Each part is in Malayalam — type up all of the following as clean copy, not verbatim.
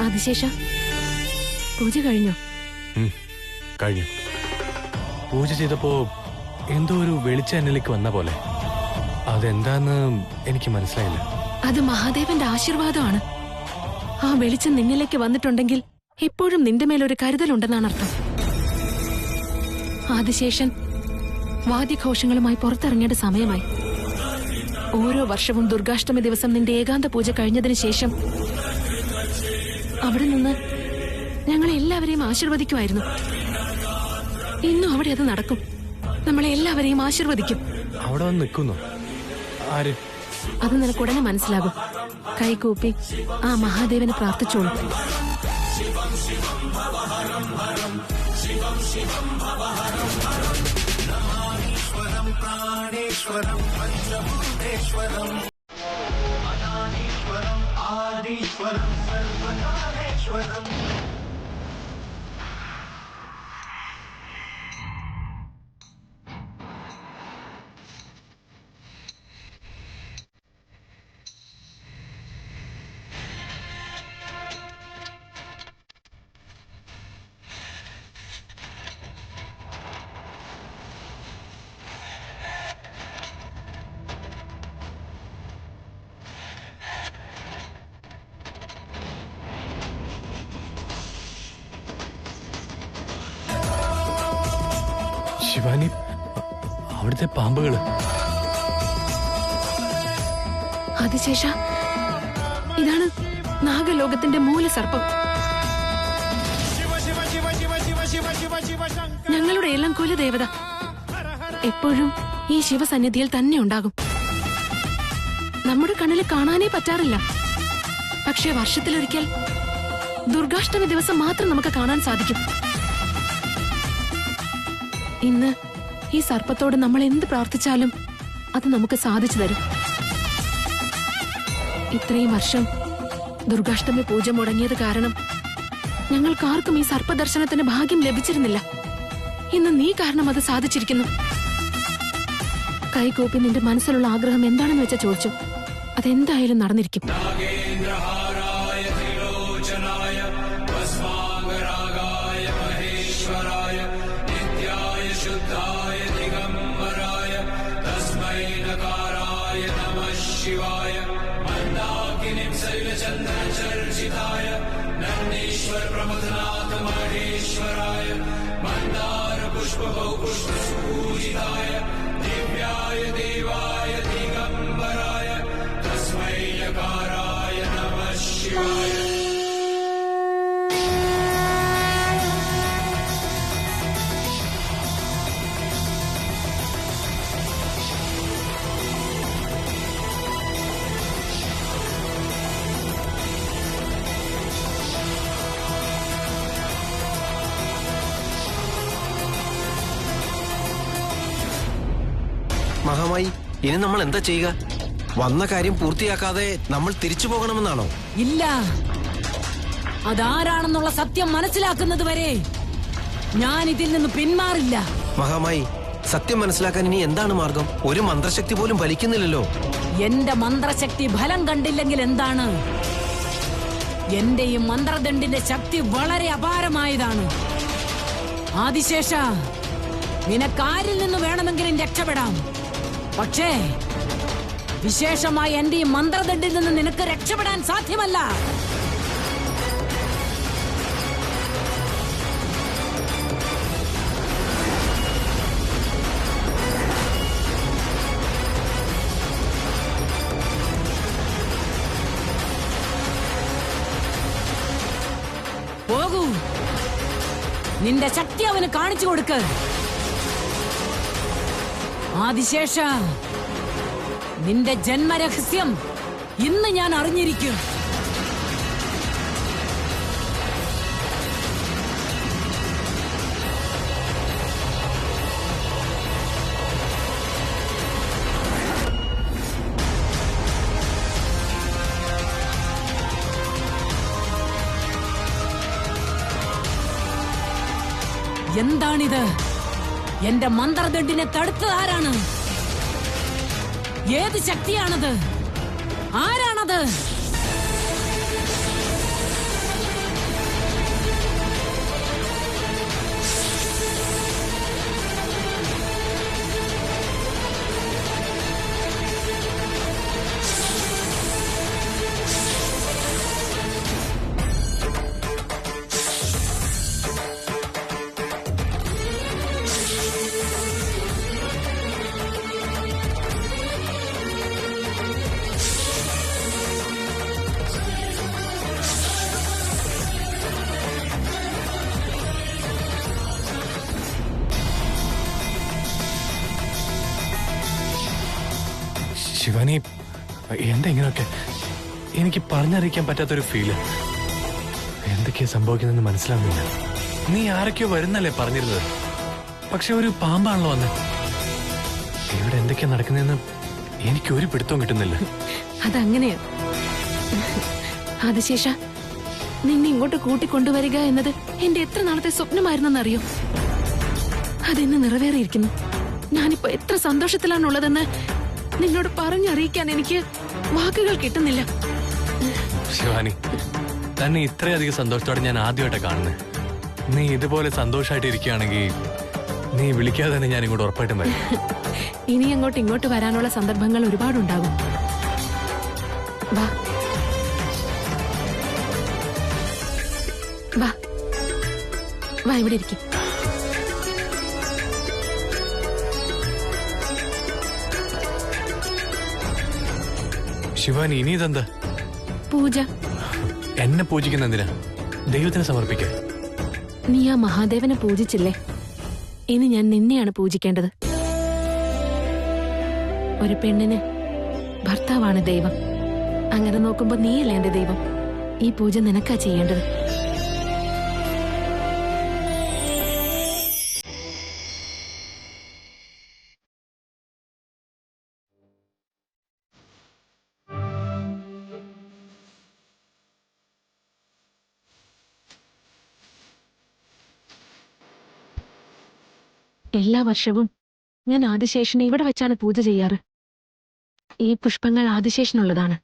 അതിശേഷ പൂജ കഴിഞ്ഞോ? കഴിഞ്ഞു. പൂജ ചെയ്തപ്പോ എന്തോ ഒരു വെളിച്ച എന്നിലേക്ക് വന്ന പോലെ. അതെന്താന്ന് എനിക്ക് മനസ്സിലായില്ല. അത് മഹാദേവന്റെ ആശീർവാദമാണ്. ആ വെളിച്ചം നിന്നിലേക്ക് വന്നിട്ടുണ്ടെങ്കിൽ എപ്പോഴും നിന്റെ മേലൊരു കരുതലുണ്ടെന്നാണ് അർത്ഥം. ആദിശേഷൻ വാദ്യഘോഷങ്ങളുമായി പുറത്തിറങ്ങേണ്ട സമയമായി. ഓരോ വർഷവും ദുർഗാഷ്ടമി ദിവസം നിന്റെ ഏകാന്ത പൂജ കഴിഞ്ഞതിന് ശേഷം അവിടെ നിന്ന് ഞങ്ങളെ എല്ലാവരെയും ആശീർവദിക്കുമായിരുന്നു. ഇന്നും അവിടെ അത് നടക്കും. നമ്മളെ എല്ലാവരെയും ആശീർവദിക്കും. അവിടെ വന്ന് നിൽക്കുന്നു. ആര്? അത് നിനക്കുടനെ മനസ്സിലാകും. കൈകൂപ്പി ആ മഹാദേവനെ പ്രാർത്ഥിച്ചോളൂ. പ്രാണേശ്വരം പഞ്ചഭൂതേശ്വരം അനാദീശ്വരം ആദീശ്വരം സർവകാലേശ്വരം. ശിവാനി, അവിടുത്തെ പാമ്പുകള്. അതിശേഷ, ഇതാണ് നാഗലോകത്തിന്റെ മൂലസർപ്പം. ഞങ്ങളുടെ എല്ലാം കുലദേവത എപ്പോഴും ഈ ശിവസന്നിധിയിൽ തന്നെ ഉണ്ടാകും. നമ്മുടെ കണ്ണിൽ കാണാനേ പറ്റാറില്ല. പക്ഷേ വർഷത്തിലൊരിക്കൽ ദുർഗാഷ്ടമി ദിവസം മാത്രം നമുക്ക് കാണാൻ സാധിക്കും. ഇന്ന് ഈ സർപ്പത്തോട് നമ്മൾ എന്ത് പ്രാർത്ഥിച്ചാലും അത് നമുക്ക് സാധിച്ചു തരും. ഇത്രയും വർഷം ദുർഗാഷ്ടമി പൂജ മുടങ്ങിയത് കാരണം ഞങ്ങൾക്കാർക്കും ഈ സർപ്പദർശനത്തിന് ഭാഗ്യം ലഭിച്ചിരുന്നില്ല. ഇന്ന് നീ കാരണം അത് സാധിച്ചിരിക്കുന്നു. കൈകൂപ്പി നിന്റെ മനസ്സിലുള്ള ആഗ്രഹം എന്താണെന്ന് വെച്ചാൽ ചോദിച്ചു. അതെന്തായാലും നടന്നിരിക്കും. शिवाय मंदाकिनीं शैलचन्द्रचर्चिताय नन्दीश्वर प्रमथनाथ महेश्वराय मंदार पुष्पभौ पुष्पपूजिताय दिव्याय देवाय दिगंबराय तस्मै यकाराय नमः शिवाय. മഹാമായി, ഇനി നമ്മൾ എന്താ ചെയ്യുക? വന്ന കാര്യം പൂർത്തിയാക്കാതെ നമ്മൾ തിരിച്ചു പോകണമെന്നാണോ? ഇല്ല, അതാരാണെന്നുള്ള സത്യം മനസ്സിലാക്കുന്നത് വരെ ഞാൻ ഇതിൽ നിന്ന് പിന്മാറില്ല. മഹാമായി, സത്യം മനസ്സിലാക്കാൻ ഇനി എന്താണ് മാർഗം? ഒരു മന്ത്രശക്തി പോലും ഫലിക്കുന്നില്ലല്ലോ. എന്റെ മന്ത്രശക്തി ഫലം കണ്ടില്ലെങ്കിൽ എന്താണ്? എന്റെ ഈ മന്ത്രദണ്ഡിന്റെ ശക്തി വളരെ അപാരമായതാണ്. ആദിശേഷ, നിനക്കാരിൽ നിന്ന് വേണമെങ്കിലും രക്ഷപ്പെടാം. പക്ഷേ വിശേഷമായി എന്റെ ഈ മന്ത്രദണ്ഡിൽ നിന്ന് നിനക്ക് രക്ഷപ്പെടാൻ സാധ്യമല്ല. പോകൂ, നിന്റെ ശക്തി അവന് കാണിച്ചു കൊടുക്ക്. ആദിശേഷ, നിന്റെ ജന്മരഹസ്യം ഇന്ന് ഞാൻ അറിഞ്ഞിരിക്കും. എന്താണിത്? എന്റെ മന്ത്രദണ്ഡിനെ തടുത്തത് ആരാണ്? ഏത് ശക്തിയാണത്? ആരാണത്? ശിവാനി, എന്താ ഇങ്ങനെയൊക്കെ? എനിക്ക് പറഞ്ഞറിയിക്കാൻ പറ്റാത്തൊരു ഫീല്. എന്തൊക്കെയാ സംഭവിക്കുന്നതെന്ന് മനസ്സിലാവുന്നില്ല. നീ ആരൊക്കെയോ വരുന്നല്ലേ പറഞ്ഞിരുന്നത്, പക്ഷെ ഒരു പാമ്പാണല്ലോ വന്ന്. ഇവിടെ എന്തൊക്കെയാ നടക്കുന്നതെന്ന് എനിക്ക് ഒരു പിടുത്തവും കിട്ടുന്നില്ല. അതങ്ങനെയാ. ആദിശേഷ, നിന്നെ ഇങ്ങോട്ട് കൂട്ടിക്കൊണ്ടുവരിക എന്നത് എന്റെ എത്ര നാളത്തെ സ്വപ്നമായിരുന്നെന്നറിയോ? അതെന്ന് നിറവേറിയിരിക്കുന്നു. ഞാനിപ്പോ എത്ര സന്തോഷത്തിലാണുള്ളതെന്ന് നിന്നോട് പറഞ്ഞറിയിക്കാൻ എനിക്ക് വാക്കുകൾ കിട്ടുന്നില്ല. ശിവാനി, തന്നെ ഇത്രയധികം സന്തോഷത്തോടെ ഞാൻ ആദ്യമായിട്ടാണ് കാണുന്നത്. നീ ഇതുപോലെ സന്തോഷമായിട്ട് ഇരിക്കുകയാണെങ്കിൽ നീ വിളിക്കാതെ തന്നെ ഞാൻ ഇങ്ങോട്ട് ഉറപ്പായിട്ടും വരും. ഇനി ഇങ്ങോട്ട് വരാനുള്ള സന്ദർഭങ്ങൾ ഒരുപാടുണ്ടാകും. വാ വാ വാ, ഇവിടെ ഇരിക്കും. ശിവാനി, ഇനി ഇതെന്താ? പൂജ. എന്നെ പൂജിക്കുന്ന എന്തിനാ? ദൈവത്തിന് സമർപ്പിക്കാൻ. നീ ആ മഹാദേവനെ പൂജിച്ചില്ലേ? ഇനി ഞാൻ നിന്നെയാണ് പൂജിക്കേണ്ടത്. ഒരു പെണ്ണിന് ഭർത്താവാണ് ദൈവം. അങ്ങനെ നോക്കുമ്പോ നീയല്ലേ എന്റെ ദൈവം. ഈ പൂജ നിനക്കാ ചെയ്യേണ്ടത്. എല്ലാ വർഷവും ഞാൻ ആദിശേഷനെ ഇവിടെ വെച്ചാണ് പൂജ ചെയ്യാറ്. ഈ പുഷ്പങ്ങൾ ആദിശേഷനുള്ളതാണ്.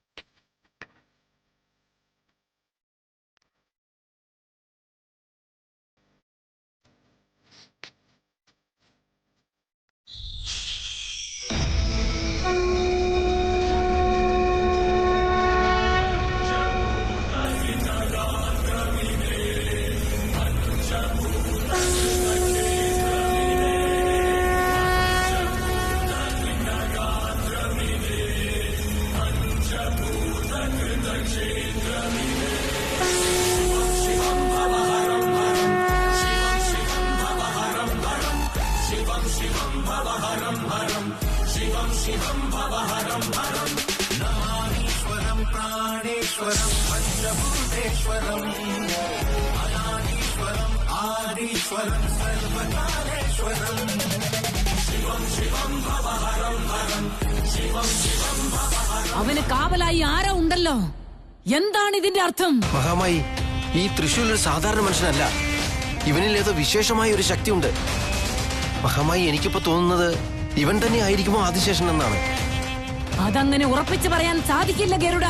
അവന് കാവലായി ആരോ ഉണ്ടല്ലോ. എന്താണ് ഇതിന്റെ അർത്ഥം? മഹാമായി, ഈ തൃശൂൽ ഒരു സാധാരണ മനുഷ്യനല്ല. ഇവനിൽ ഏതോ വിശേഷമായ ഒരു ശക്തിയുണ്ട്. മഹാമായി, എനിക്കിപ്പോ തോന്നുന്നത് ഇവൻ തന്നെ ആയിരിക്കുമോ ആദിശേഷൻ എന്നാണ്. അതങ്ങനെ ഉറപ്പിച്ചു പറയാൻ സാധിക്കില്ല ഗരുഡ.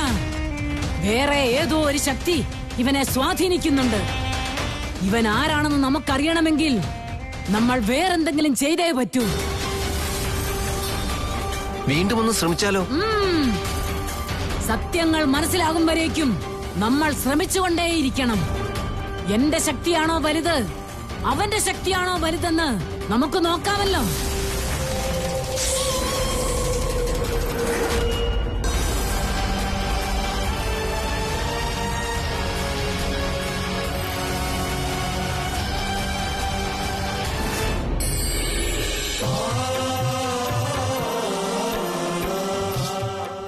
വേറെ ഏതോ ഒരു ശക്തി ഇവനെ സ്വാധീനിക്കുന്നുണ്ട്. ഇവൻ ആരാണെന്ന് നമുക്കറിയണമെങ്കിൽ നമ്മൾ വേറെന്തെങ്കിലും ചെയ്തേ പറ്റൂ. വീണ്ടും ഒന്ന് ശ്രമിച്ചാലോ? സത്യങ്ങൾ മനസ്സിലാകും വരേക്കും നമ്മൾ ശ്രമിച്ചുകൊണ്ടേയിരിക്കണം. എന്റെ ശക്തിയാണോ വലുത്, അവന്റെ ശക്തിയാണോ വലുതെന്ന് നമുക്ക് നോക്കാമല്ലോ.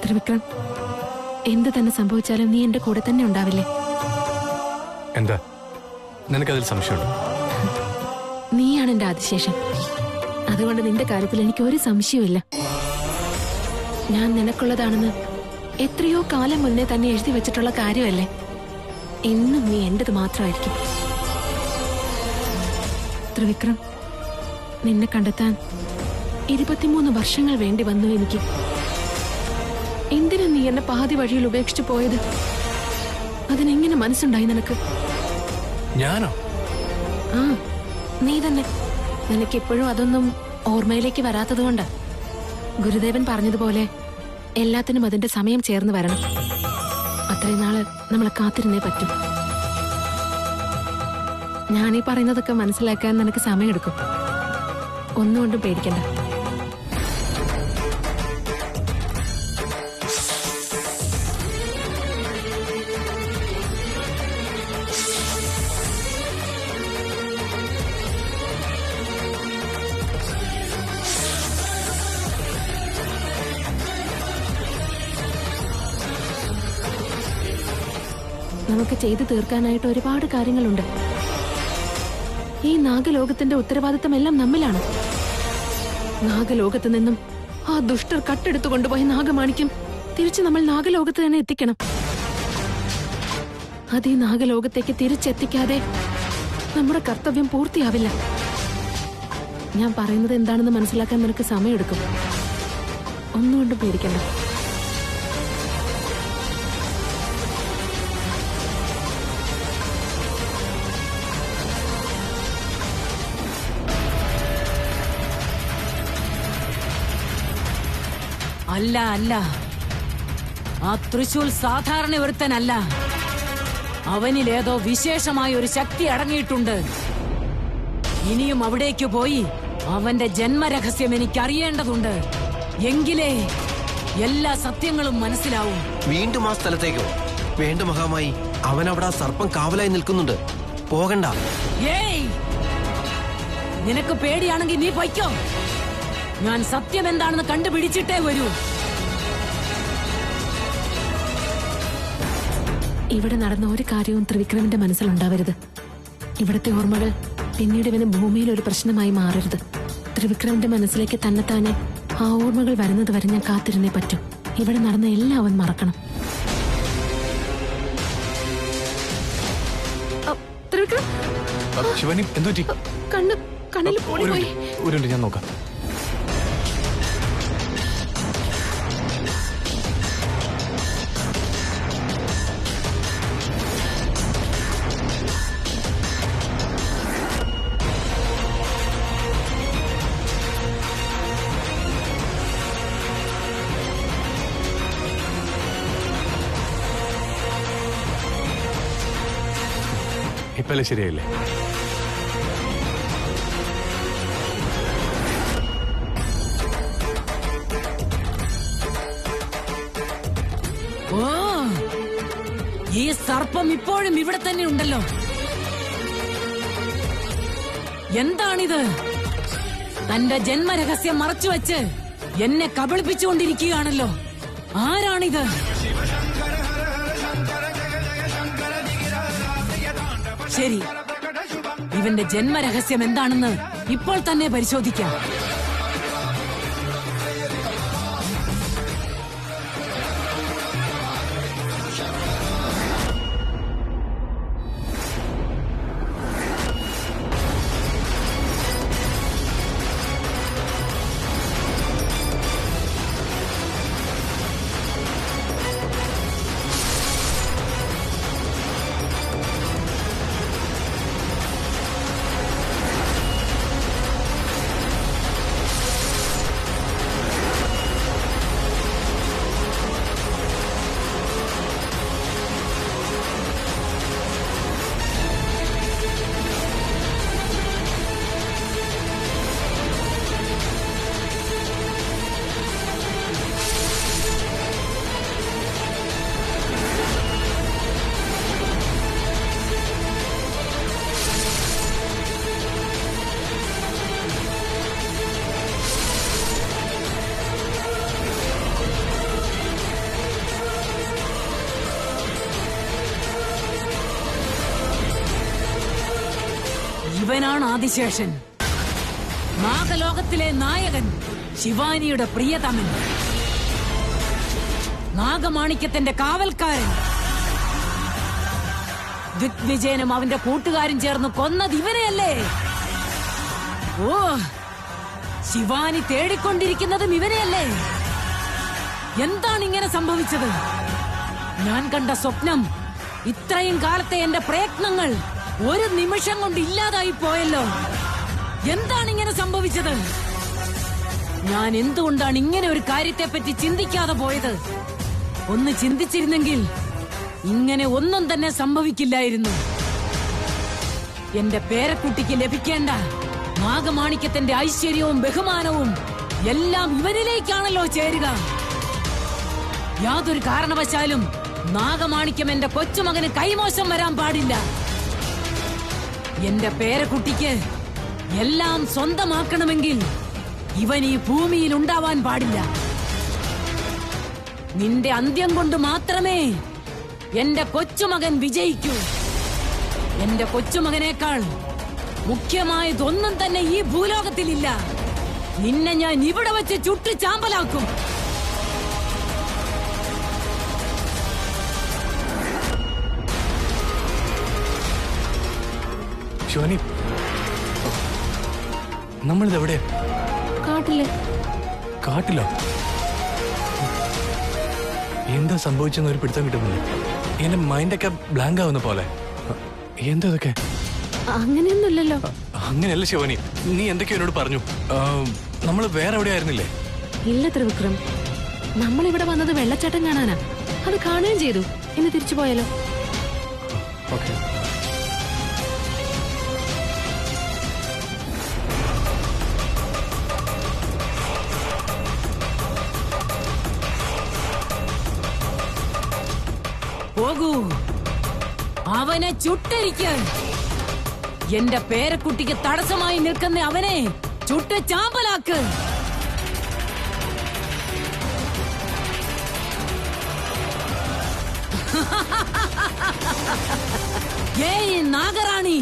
ത്രിവിക്രം, എന്ത് തന്നെ സംഭവിച്ചാലും നീ എന്റെ കൂടെ തന്നെ ഉണ്ടാവില്ലേ? എന്താ നിനക്കതിൽ സംശയമുണ്ടോ? നീയാണ് എന്റെ ആദിശേഷൻ. അതുകൊണ്ട് നിന്റെ കാര്യത്തിൽ എനിക്ക് ഒരു സംശയവുമില്ല. ഞാൻ നിനക്കുള്ളതാണെന്ന് എത്രയോ കാലം മുന്നേ തന്നെ എഴുതി വെച്ചിട്ടുള്ള കാര്യമല്ലേ. എന്നും നീ എന്റേത് മാത്രമായിരിക്കും. ത്രിവിക്രം, നിന്നെ കണ്ടെത്താൻ 23 വർഷങ്ങൾ വേണ്ടി വന്നു എനിക്ക്. എന്തിനാ നീ എന്നെ പാതി വഴിയിൽ ഉപേക്ഷിച്ചു പോയത്? അതിനെങ്ങനെ മനസ്സുണ്ടായി നിനക്ക്? ഞാനോ? ആ, നീ തന്നെ. നിനക്കെപ്പോഴും അതൊന്നും ഓർമ്മയിലേക്ക് വരാത്തതുകൊണ്ടാ. ഗുരുദേവൻ പറഞ്ഞതുപോലെ എല്ലാത്തിനും അതിന്റെ സമയം ചേർന്ന് വരണം. അത്രയും നാള് നമ്മളെ കാത്തിരുന്നേ പറ്റും. ഞാനീ പറയുന്നതൊക്കെ മനസ്സിലാക്കാൻ നിനക്ക് സമയമെടുക്കും. ഒന്നുകൊണ്ടും പേടിക്കണ്ട. നമുക്ക് ചെയ്തു തീർക്കാനായിട്ട് ഒരുപാട് കാര്യങ്ങളുണ്ട്. ഈ നാഗലോകത്തിന്റെ ഉത്തരവാദിത്തം എല്ലാം നമ്മിലാണ്. നാഗലോകത്ത് നിന്നും ആ ദുഷ്ടർ കട്ടെടുത്തു കൊണ്ടുപോയ നാഗമാണിക്യം തിരിച്ച് നമ്മൾ നാഗലോകത്ത് തന്നെ എത്തിക്കണം. അത് ഈ നാഗലോകത്തേക്ക് തിരിച്ചെത്തിക്കാതെ നമ്മുടെ കർത്തവ്യം പൂർത്തിയാവില്ല. ഞാൻ പറയുന്നത് എന്താണെന്ന് മനസ്സിലാക്കാൻ നിനക്ക് സമയമെടുക്കും. ഒന്നുകൊണ്ടും പേടിക്കണ്ട. അല്ല അല്ല, ആ തൃശൂൽ സാധാരണ ഒരുത്തനല്ല. അവനിലേതോ വിശേഷമായ ഒരു ശക്തി അടങ്ങിയിട്ടുണ്ട്. ഇനിയും അവിടേക്ക് പോയി അവന്റെ ജന്മരഹസ്യം എനിക്കറിയേണ്ടതുണ്ട്. എങ്കിലേ എല്ലാ സത്യങ്ങളും മനസ്സിലാവും. വീണ്ടും ആ സ്ഥലത്തേക്കോ? വേണ്ട മഹാമായി, അവൻ അവിടെ ആ സർപ്പം കാവലായി നിൽക്കുന്നുണ്ട്. പോകണ്ട. ഏയ്, നിനക്ക് പേടിയാണെങ്കിൽ നീ പൊയ്ക്കോ. ഞാൻ സത്യം എന്താണെന്ന് കണ്ടുപിടിച്ചിട്ടേ വരൂ. ഇവിടെ നടന്ന ഒരു കാര്യവും ത്രിവിക്രമിന്റെ മനസ്സിലുണ്ടാവരുത്. ഇവിടുത്തെ ഓർമ്മകൾ പിന്നീട് ഇവന് ഭൂമിയിൽ ഒരു പ്രശ്നമായി മാറരുത്. ത്രിവിക്രമിന്റെ മനസ്സിലേക്ക് തന്നെത്താനെ ആ ഓർമ്മകൾ വരുന്നത് വരെ ഞാൻ കാത്തിരുന്നേ പറ്റൂ. ഇവിടെ നടന്ന എല്ലാം അവൻ മറക്കണം. ത്രിവിക്രം, ശിവാനി എന്തു പറ്റി? കണ്ണിൽ പൊടി പോയി. ഒരു മിനിറ്റ്, ഞാൻ നോക്കാം. ഇപ്പല്ലേ ശരിയായില്ലേ? ഓ, ഈ സർപ്പം ഇപ്പോഴും ഇവിടെ തന്നെ ഉണ്ടല്ലോ. എന്താണിത്? തന്റെ ജന്മരഹസ്യം മറച്ചുവെച്ച് എന്നെ കബളിപ്പിച്ചുകൊണ്ടിരിക്കുകയാണല്ലോ. ആരാണിത്? ശരി, ഇവന്റെ ജന്മരഹസ്യം എന്താണെന്ന് ഇപ്പോൾ തന്നെ പരിശോധിക്കാം. ഇവനാണ് ആദിശേഷൻ, നാഗലോകത്തിലെ നായകൻ, ശിവാനിയുടെ പ്രിയതമൻ, നാഗമാണിക്യത്തിന്റെ കാവൽക്കാരൻ. ദിഗ്വിജയനും അവന്റെ കൂട്ടുകാരും ചേർന്ന് കൊന്നത് ഇവനെയല്ലേ? ഓ, ശിവാനി തേടിക്കൊണ്ടിരിക്കുന്നതും ഇവനെയല്ലേ? എന്താണ് ഇങ്ങനെ സംഭവിച്ചത്? ഞാൻ കണ്ട സ്വപ്നം, ഇത്രയും കാലത്തെ എന്റെ പ്രയത്നങ്ങൾ ഒരു നിമിഷം കൊണ്ട് ഇല്ലാതായി പോയല്ലോ. എന്താണ് ഇങ്ങനെ സംഭവിച്ചത്? ഞാൻ എന്തുകൊണ്ടാണ് ഇങ്ങനെ ഒരു കാര്യത്തെപ്പറ്റി ചിന്തിക്കാതെ പോയത്? ഒന്ന് ചിന്തിച്ചിരുന്നെങ്കിൽ ഇങ്ങനെ ഒന്നും തന്നെ സംഭവിക്കില്ലായിരുന്നു. എന്റെ പേരക്കുട്ടിക്ക് ലഭിക്കേണ്ട നാഗമാണിക്യത്തിന്റെ ഐശ്വര്യവും ബഹുമാനവും എല്ലാം ഇവനിലേക്കാണല്ലോ ചേരുക. യാതൊരു കാരണവശാലും നാഗമാണിക്യം എന്റെ കൊച്ചുമകന് കൈമോശം വരാൻ പാടില്ല. എന്റെ പേരക്കുട്ടിക്ക് എല്ലാം സ്വന്തമാക്കണമെങ്കിൽ ഇവൻ ഈ ഭൂമിയിൽ ഉണ്ടാവാൻ പാടില്ല. നിന്റെ അന്ത്യം കൊണ്ട് മാത്രമേ എന്റെ കൊച്ചുമകൻ വിജയിക്കൂ. എന്റെ കൊച്ചുമകനേക്കാൾ മുഖ്യമായതൊന്നും തന്നെ ഈ ഭൂലോകത്തിലില്ല. നിന്നെ ഞാൻ ഇവിടെ വെച്ച് ചുട്ടു ചാമ്പലാക്കും. ശിവാനി, നമ്മളിത് എവിടെയാ? കാട്ടില്. കാട്ടിലോ? എന്താ സംഭവിച്ചെന്ന് ഒരു പിടുത്തം കിട്ടുന്നില്ല. എന്റെ മൈൻഡൊക്കെ ബ്ലാങ്ക് ആവുന്ന പോലെ. എന്താ ഇതൊക്കെ? അങ്ങനെയൊന്നുമില്ലല്ലോ. അങ്ങനെയല്ല ശിവാനി, നീ എന്തൊക്കെയോ എന്നോട് പറഞ്ഞു. നമ്മൾ വേറെ എവിടെയായിരുന്നില്ലേ? ഇല്ല ത്രിവിക്രം, നമ്മളിവിടെ വന്നത് വെള്ളച്ചാട്ടം കാണാനാ. അത് കാണുകയും ചെയ്തു. ഇന്ന് തിരിച്ചു പോയാലോ? ഓക്കെ. പോകൂ, അവനെ ചുട്ടരിക്ക്. എന്റെ പേരക്കുട്ടിക്ക് തടസ്സമായി നിൽക്കുന്ന അവനെ ചുട്ട് ചാമ്പലാക്ക്. ഏയ് നാഗറാണി,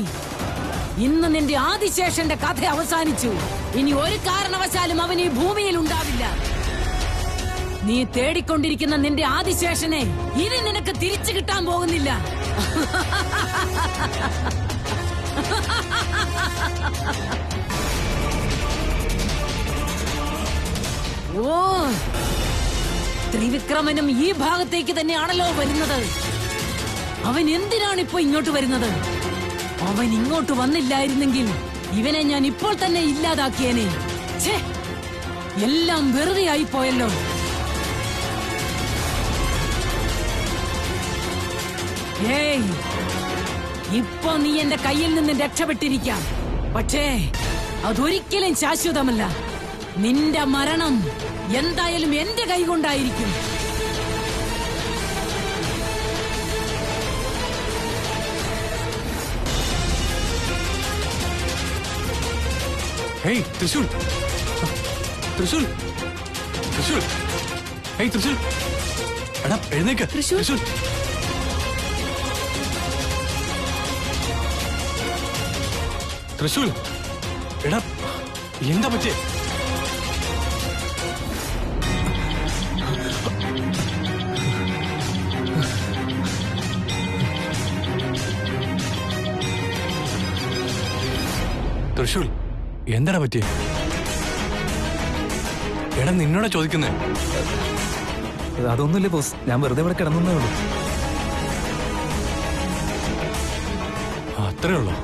ഇന്ന് നിന്റെ ആദിശേഷന്റെ കഥ അവസാനിച്ചു. ഇനി ഒരു കാരണവശാലും അവൻ ഈ ഭൂമിയിൽ ഉണ്ടാവില്ല. നീ തേടിക്കൊണ്ടിരിക്കുന്ന നിന്റെ ആദിശേഷനെ ഇനി നിനക്ക് തിരിച്ചു കിട്ടാൻ പോകുന്നില്ല. ഓ, ത്രിവിക്രമനും ഈ ഭാഗത്തേക്ക് തന്നെയാണല്ലോ വരുന്നത്. അവൻ എന്തിനാണ് ഇപ്പൊ ഇങ്ങോട്ട് വരുന്നത്? അവൻ ഇങ്ങോട്ട് വന്നില്ലായിരുന്നെങ്കിൽ ഇവനെ ഞാൻ ഇപ്പോൾ തന്നെ ഇല്ലാതാക്കിയേനെ. ഛേ, എല്ലാം വെറുതെ ആയി പോയല്ലോ. ഏയ്, ഇപ്പൊ നീ എന്റെ കയ്യിൽ നിന്ന് രക്ഷപ്പെട്ടിരിക്കാം. പക്ഷേ അതൊരിക്കലും ശാശ്വതമല്ല. നിന്റെ മരണം എന്തായാലും എന്റെ കൈകൊണ്ടായിരിക്കും. ഹേയ് ത്രിശൂൽ, ത്രിശൂൽ, ത്രിശൂൽ, ഹേയ് ത്രിശൂൽ, എടാ എഴുന്നേക്ക്. ത്രിശൂൽ. ത്രിശൂൽ, ത്രിശൂൽ, എടാ എന്താ പറ്റിയേ? ത്രിശൂൽ, എന്താടാ പറ്റിയേ? എടാ നിന്നോടാ ചോദിക്കുന്നേ. അതൊന്നുമില്ല ബോസ്, ഞാൻ വെറുതെ ഇവിടെ കിടന്നേ ഉള്ളൂ. അത്രേ ഉള്ളൂ?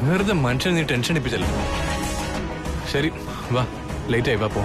വെറുതെ മനുഷ്യനെ നീ ടെൻഷൻ അടിപ്പിച്ചല്ലോ. ശരി വാ, ലേറ്റ് ആയി, വാ പോ.